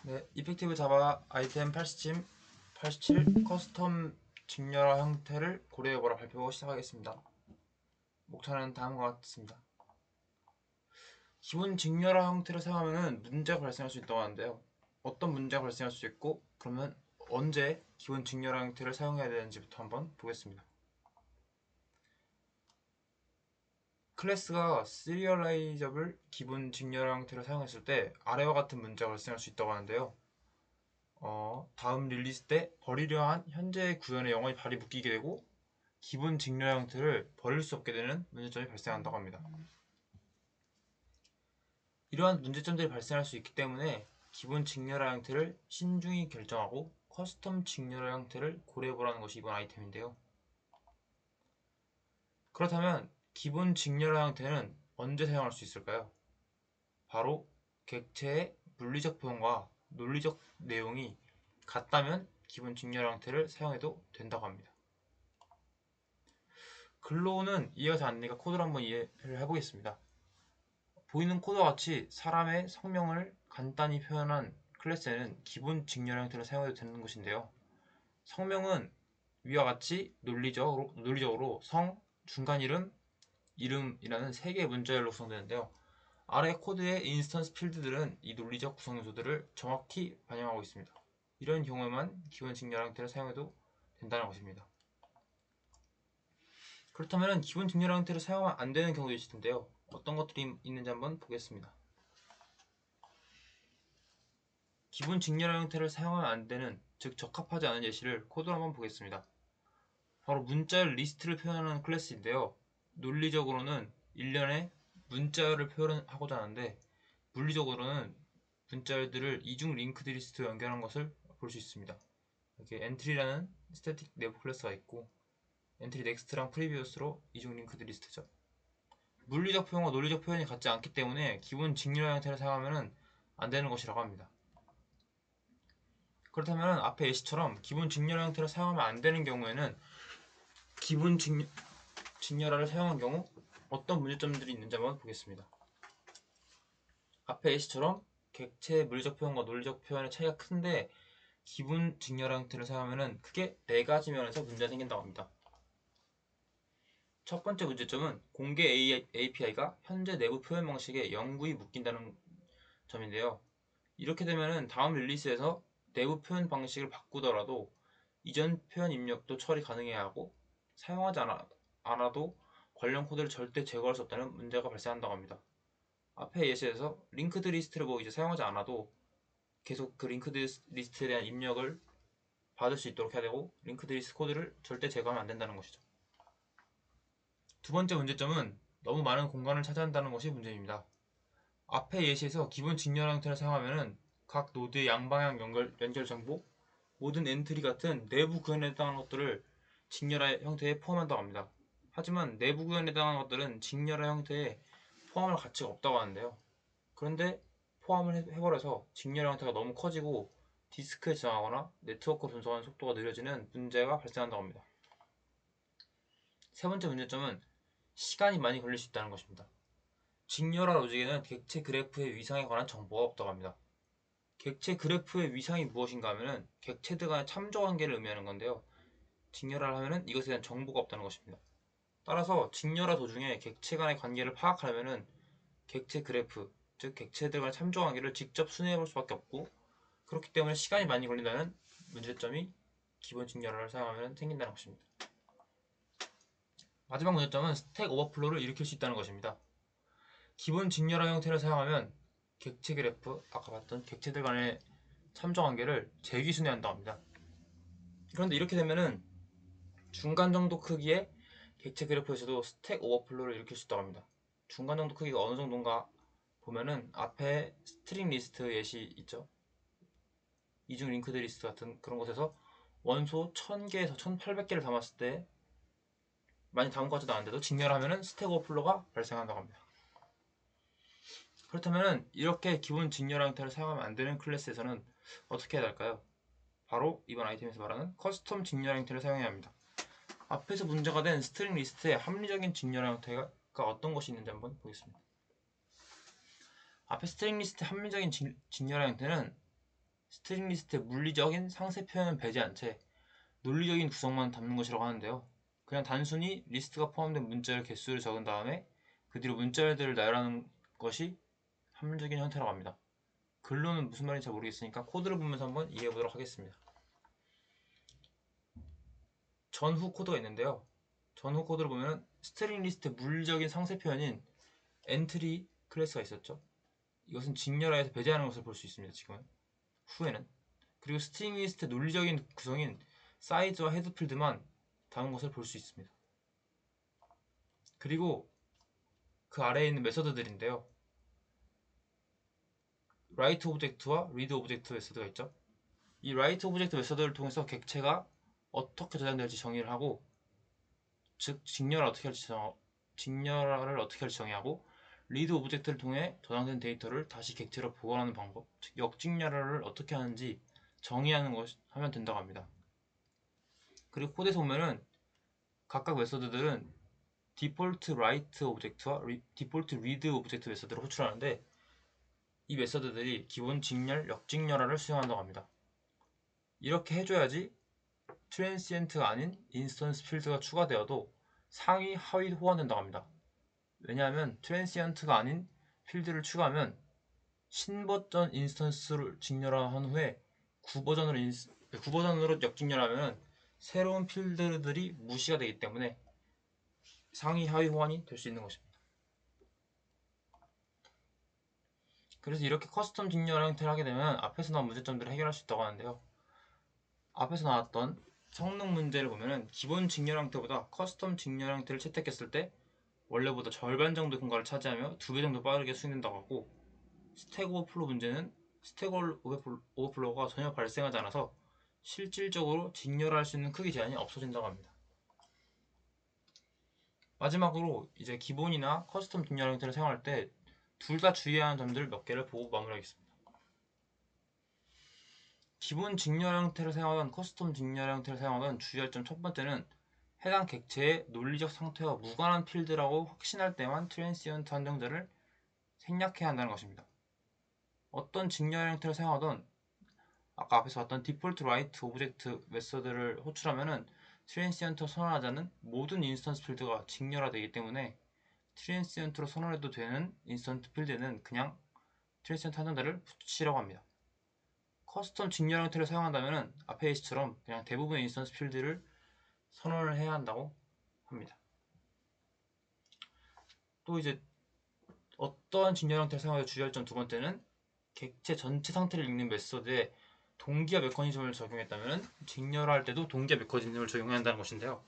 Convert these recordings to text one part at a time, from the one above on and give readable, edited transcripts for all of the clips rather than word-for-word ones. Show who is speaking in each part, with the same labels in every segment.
Speaker 1: 네, 이펙티브 자바 아이템 87 커스텀 직렬화 형태를 고려해보라 발표 시작하겠습니다. 목차는 다음과 같습니다. 기본 직렬화 형태를 사용하면 문제가 발생할 수 있다고 하는데요. 어떤 문제가 발생할 수 있고, 그러면 언제 기본 직렬화 형태를 사용해야 되는지부터 한번 보겠습니다. 클래스가 시리얼라이저블 기본 직렬화 형태를 사용했을 때 아래와 같은 문제가 발생할 수 있다고 하는데요. 다음 릴리스 때 버리려 한 현재의 구현에 영원히 발이 묶이게 되고 기본 직렬 형태를 버릴 수 없게 되는 문제점이 발생한다고 합니다. 이러한 문제점들이 발생할 수 있기 때문에 기본 직렬화 형태를 신중히 결정하고 커스텀 직렬화 형태를 고려해보라는 것이 이번 아이템인데요. 그렇다면 기본 직렬화 형태는 언제 사용할 수 있을까요? 바로 객체의 물리적 표현과 논리적 내용이 같다면 기본 직렬화 형태를 사용해도 된다고 합니다. 글로는 이해가 잘 안 되니까 코드로 한번 이해를 해보겠습니다. 보이는 코드와 같이 사람의 성명을 간단히 표현한 클래스에는 기본 직렬 형태를 사용해도 되는 것인데요. 성명은 위와 같이 논리적으로 성, 중간 이름, 이름이라는 세 개의 문자열로 구성되는데요. 아래 코드의 인스턴스 필드들은 이 논리적 구성 요소들을 정확히 반영하고 있습니다. 이런 경우에만 기본 직렬 형태를 사용해도 된다는 것입니다. 그렇다면 기본 직렬 형태를 사용하면 안 되는 경우도 있을 텐데요. 어떤 것들이 있는지 한번 보겠습니다. 기본 직렬 형태를 사용하면 안 되는, 즉 적합하지 않은 예시를 코드로 한번 보겠습니다. 바로 문자열 리스트를 표현하는 클래스인데요. 논리적으로는 일련의 문자열을 표현하고자 하는데 물리적으로는 문자열들을 이중 링크드 리스트로 연결한 것을 볼 수 있습니다. 이렇게 엔트리라는 스태틱 내부 클래스가 있고 엔트리 넥스트랑 프리비어스로 이중 링크드 리스트죠. 물리적 표현과 논리적 표현이 같지 않기 때문에 기본 직렬 형태를 사용하면 안 되는 것이라고 합니다. 그렇다면 앞에 예시처럼 기본 직렬 형태를 사용하면 안 되는 경우에는 기본 직렬화를 사용한 경우 어떤 문제점들이 있는지 한번 보겠습니다. 앞에 예시처럼 객체의 물리적 표현과 논리적 표현의 차이가 큰데 기본 직렬화 형태를 사용하면 크게 4가지 면에서 문제가 생긴다고 합니다. 첫 번째 문제점은 공개 API가 현재 내부 표현 방식에 영구히 묶인다는 점인데요. 이렇게 되면 다음 릴리스에서 내부 표현 방식을 바꾸더라도 이전 표현 입력도 처리 가능해야 하고 사용하지 않아도 관련 코드를 절대 제거할 수 없다는 문제가 발생한다고 합니다. 앞에 예시에서 링크드 리스트를 이제 사용하지 않아도 계속 그 링크드 리스트에 대한 입력을 받을 수 있도록 해야 되고 링크드 리스트 코드를 절대 제거하면 안 된다는 것이죠. 두 번째 문제점은 너무 많은 공간을 차지한다는 것이 문제입니다. 앞에 예시에서 기본 직렬 형태를 사용하면 각 노드의 양방향 연결 정보, 모든 엔트리 같은 내부 구현에 해당하는 것들을 직렬화 형태에 포함한다고 합니다. 하지만 내부 구현에 해당하는 것들은 직렬화 형태에 포함할 가치가 없다고 하는데요. 그런데 포함을 해버려서 직렬화 형태가 너무 커지고 디스크에 저장하거나 네트워크 분석하는 속도가 느려지는 문제가 발생한다고 합니다. 세 번째 문제점은 시간이 많이 걸릴 수 있다는 것입니다. 직렬화 로직에는 객체 그래프의 위상에 관한 정보가 없다고 합니다. 객체 그래프의 위상이 무엇인가 하면은 객체들 간의 참조 관계를 의미하는 건데요. 직렬화를 하면은 이것에 대한 정보가 없다는 것입니다. 따라서 직렬화 도중에 객체 간의 관계를 파악하려면은 객체 그래프, 즉 객체들 간의 참조 관계를 직접 순회해 볼 수밖에 없고 그렇기 때문에 시간이 많이 걸린다는 문제점이 기본 직렬화를 사용하면 생긴다는 것입니다. 마지막 문제점은 스택 오버플로우를 일으킬 수 있다는 것입니다. 기본 직렬화 형태를 사용하면 객체 그래프, 아까 봤던 객체들 간의 참조 관계를 재귀순회한다고 합니다. 그런데 이렇게 되면은 중간 정도 크기의 객체 그래프에서도 스택 오버플로우를 일으킬 수 있다고 합니다. 중간 정도 크기가 어느 정도인가 보면은 앞에 스트링 리스트 예시 있죠. 이중 링크드 리스트 같은 그런 곳에서 원소 1000개에서 1800개를 담았을 때 많이 담은 것 같지도 않은데도 직렬하면은 스택 오버플로우가 발생한다고 합니다. 그렇다면 이렇게 기본 직렬 형태를 사용하면 안 되는 클래스에서는 어떻게 해야 할까요? 바로 이번 아이템에서 말하는 커스텀 직렬 형태를 사용해야 합니다. 앞에서 문제가 된 스트링 리스트의 합리적인 직렬 형태가 어떤 것이 있는지 한번 보겠습니다. 앞에 스트링 리스트 합리적인 직렬 형태는 스트링 리스트의 물리적인 상세 표현은 배제한 채 논리적인 구성만 담는 것이라고 하는데요. 그냥 단순히 리스트가 포함된 문자열 개수를 적은 다음에 그 뒤로 문자열들을 나열하는 것이 함률적인 형태라고 합니다. 글로는 무슨 말인지 잘 모르겠으니까 코드를 보면서 한번 이해해 보도록 하겠습니다. 전후 코드가 있는데요. 전후 코드를 보면 스트링 리스트의 물리적인 상세 표현인 엔트리 클래스가 있었죠. 이것은 직렬하에서 배제하는 것을 볼 수 있습니다. 지금은. 후에는. 그리고 스트링 리스트의 논리적인 구성인 사이즈와 헤드 필드만 담은 것을 볼 수 있습니다. 그리고 그 아래에 있는 메서드들인데요. write 오브젝트와 read 오브젝트 메서드가 있죠. 이 write 오브젝트 메서드를 통해서 객체가 어떻게 저장될지 정의를 하고, 즉 직렬을 어떻게 할지 정의하고, read 오브젝트를 통해 저장된 데이터를 다시 객체로 보관하는 방법, 즉 역직렬을 어떻게 하는지 정의하는 것 하면 된다고 합니다. 그리고 코드에서 보면은 각각 메서드들은 디폴트 write 오브젝트와 디폴트 read 오브젝트 메서드를 호출하는데, 이 메서드들이 기본 직렬, 역직렬화를 수행한다고 합니다. 이렇게 해줘야지 트랜시엔트가 아닌 인스턴스 필드가 추가되어도 상위, 하위 호환된다고 합니다. 왜냐하면 트랜시엔트가 아닌 필드를 추가하면 신버전 인스턴스를 직렬화한 후에 구버전으로 역직렬하면 새로운 필드들이 무시가 되기 때문에 상위, 하위 호환이 될 수 있는 것입니다. 그래서 이렇게 커스텀 직렬 형태를 하게 되면 앞에서 나온 문제점들을 해결할 수 있다고 하는데요. 앞에서 나왔던 성능 문제를 보면은 기본 직렬 형태보다 커스텀 직렬 형태를 채택했을 때 원래보다 절반 정도 공간을 차지하며 2배 정도 빠르게 수행된다고 하고, 스택 오버플로 문제는 스택 오버플로가 전혀 발생하지 않아서 실질적으로 직렬할 수 있는 크기 제한이 없어진다고 합니다. 마지막으로 이제 기본이나 커스텀 직렬 형태를 사용할 때 둘 다 주의해야 하는 점들 몇 개를 보고 마무리하겠습니다. 기본 직렬 형태를 사용하던 커스텀 직렬 형태를 사용하던 주의할 점 첫 번째는 해당 객체의 논리적 상태와 무관한 필드라고 확신할 때만 트랜시언트 한정자를 생략해야 한다는 것입니다. 어떤 직렬 형태를 사용하던 아까 앞에서 봤던 디폴트 라이트 오브젝트 메서드를 호출하면은 트랜시언트로 선언하지 않는 모든 인스턴스 필드가 직렬화되기 때문에 트랜시언트로 선언해도 되는 인스턴트 필드에는 그냥 트랜시언트 한정자를 붙이라고 합니다. 커스텀 직렬 형태를 사용한다면 앞에 예시처럼 그냥 대부분의 인스턴스 필드를 선언을 해야 한다고 합니다. 또 이제 어떠한 직렬 형태를 사용하여 주의할 점 두 번째는 객체 전체 상태를 읽는 메서드에 동기화 메커니즘을 적용했다면 직렬화할 때도 동기화 메커니즘을 적용해야 한다는 것인데요.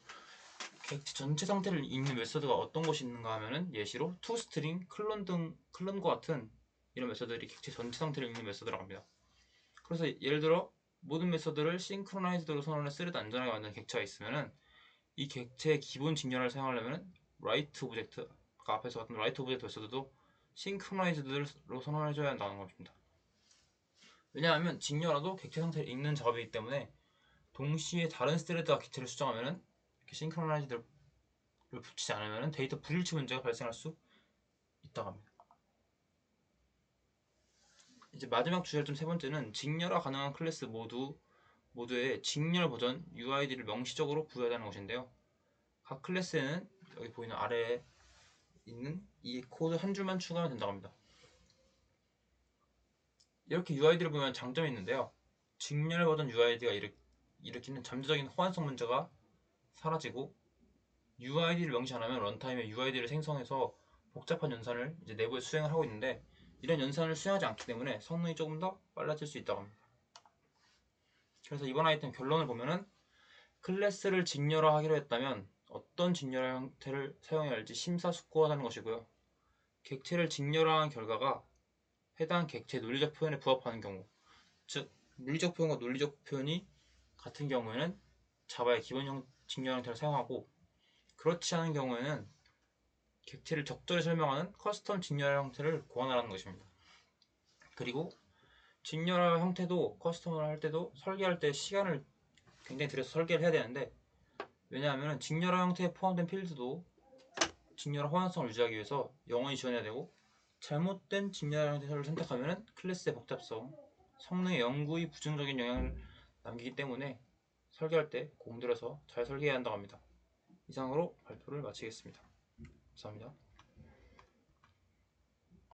Speaker 1: 객체 전체 상태를 읽는 메서드가 어떤 것이 있는가 하면은 예시로 toString, 클론과 같은 이런 메서드들이 객체 전체 상태를 읽는 메서드라고 합니다. 그래서 예를 들어 모든 메서드를 싱크로나이즈드로 선언해 쓰레드 안전하게 만드는 객체가 있으면은 이 객체의 기본 직렬을 사용하려면 write 오브젝트, 아까 앞에서 봤던 write 오브젝트 메서드도 싱크로나이즈드로 선언해줘야 한다는 것입니다. 왜냐하면 직렬화도 객체 상태를 읽는 작업이기 때문에 동시에 다른 스레드와 객체를 수정하면 이렇게 싱크로나이즈드를 붙이지 않으면 데이터 불일치 문제가 발생할 수 있다고 합니다. 이제 마지막 주의할 점 세 번째는 직렬화 가능한 클래스 모두에 직렬 버전 UID를 명시적으로 부여하는 것인데요. 각 클래스에는 여기 보이는 아래에 있는 이 코드 한 줄만 추가하면 된다고 합니다. 이렇게 UID를 보면 장점이 있는데요. 직렬 버전 UID가 일으키는 잠재적인 호환성 문제가 사라지고, UID를 명시 안 하면 런타임에 UID를 생성해서 복잡한 연산을 이제 내부에 수행을 하고 있는데, 이런 연산을 수행하지 않기 때문에 성능이 조금 더 빨라질 수 있다고 합니다. 그래서 이번 아이템 결론을 보면은 클래스를 직렬화하기로 했다면 어떤 직렬화 형태를 사용해야 할지 심사숙고하다는 것이고요. 객체를 직렬화한 결과가 해당 객체의 논리적 표현에 부합하는 경우, 즉 물리적 표현과 논리적 표현이 같은 경우에는 자바의 기본 직렬 형태를 사용하고, 그렇지 않은 경우에는 객체를 적절히 설명하는 커스텀 직렬 형태를 고안하라는 것입니다. 그리고 직렬화 형태도 커스텀을 할 때도 설계할 때 시간을 굉장히 들여서 설계를 해야 되는데, 왜냐하면 직렬화 형태에 포함된 필드도 직렬화 호환성을 유지하기 위해서 영원히 지원해야 되고, 잘못된 직렬화 형태를 선택하면 클래스의 복잡성, 성능에 영구히 부정적인 영향을 남기기 때문에 설계할 때 공들여서 잘 설계해야 한다고 합니다. 이상으로 발표를 마치겠습니다. 감사합니다.